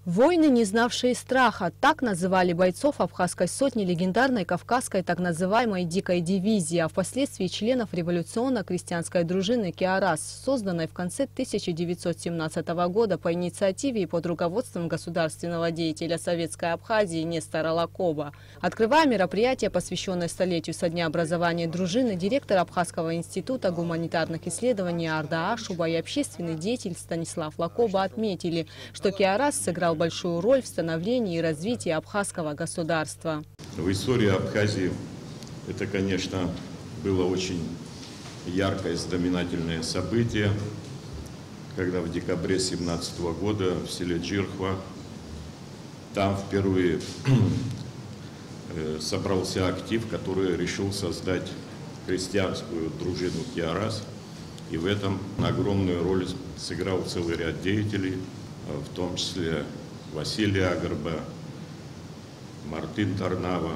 Воины, не знавшие страха, так называли бойцов Абхазской сотни легендарной кавказской так называемой «дикой дивизии», а впоследствии членов революционно-крестьянской дружины «Киарас», созданной в конце 1917 года по инициативе и под руководством государственного деятеля Советской Абхазии Нестора Лакоба. Открывая мероприятие, посвященное столетию со дня образования дружины, директор Абхазского института гуманитарных исследований Арда Ашуба и общественный деятель Станислав Лакоба отметили, что «Киарас» сыграл большую роль в становлении и развитии абхазского государства. В истории Абхазии это, конечно, было очень яркое, знаменательное событие, когда в декабре 1917 года в селе Джирхва там впервые собрался актив, который решил создать крестьянскую дружину «Киарас». И в этом огромную роль сыграл целый ряд деятелей, в том числе Василий Агрба, Мартын Тарнава,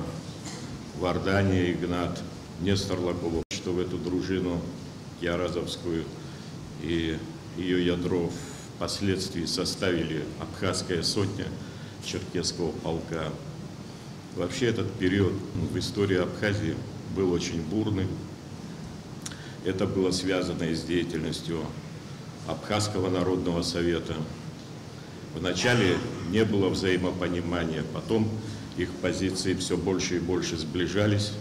Вардания Игнат, Нестор Лакоба, что в эту дружину киаразовскую и ее ядро впоследствии составили Абхазская сотня Черкесского полка. Вообще этот период в истории Абхазии был очень бурным. Это было связано и с деятельностью Абхазского народного совета. Вначале не было взаимопонимания, потом их позиции все больше и больше сближались.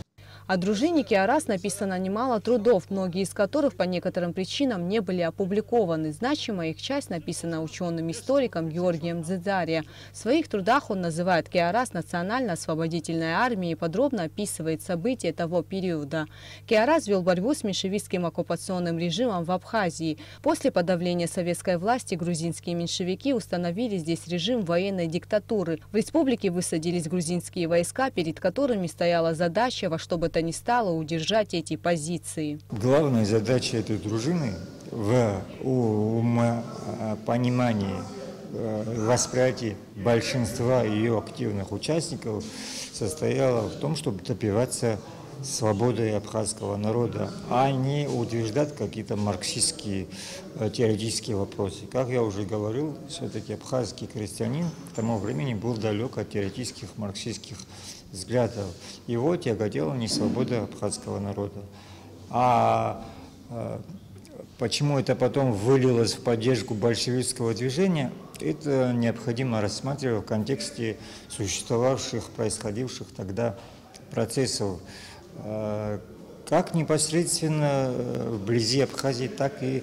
О дружине «Киарас» написано немало трудов, многие из которых по некоторым причинам не были опубликованы. Значимая их часть написана ученым-историком Георгием Дзидзария. В своих трудах он называет «Киарас» национально-освободительной армией и подробно описывает события того периода. «Киарас» вел борьбу с меньшевистским оккупационным режимом в Абхазии. После подавления советской власти грузинские меньшевики установили здесь режим военной диктатуры. В республике высадились грузинские войска, перед которыми стояла задача во что бы то ни стало удержать эти позиции. Главная задача этой дружины в понимании, восприятии большинства ее активных участников состояла в том, чтобы добиваться свободы абхазского народа, а не утверждать какие-то марксистские теоретические вопросы. Как я уже говорил, все-таки абхазский крестьянин к тому времени был далек от теоретических марксистских взглядов. Его тяготела не свобода абхазского народа. А почему это потом вылилось в поддержку большевистского движения, это необходимо рассматривать в контексте существовавших, происходивших тогда процессов, как непосредственно вблизи Абхазии, так и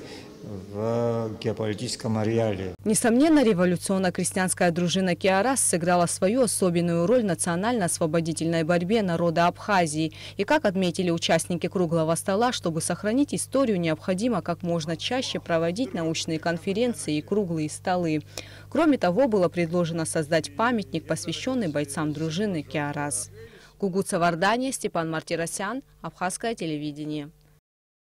в геополитическом ареале. Несомненно, революционно-крестьянская дружина «Киарас» сыграла свою особенную роль в национально-освободительной борьбе народа Абхазии. И, как отметили участники круглого стола, чтобы сохранить историю, необходимо как можно чаще проводить научные конференции и круглые столы. Кроме того, было предложено создать памятник, посвященный бойцам дружины «Киарас». Гугуца Вардания, Степан Мартиросян, Абхазское телевидение.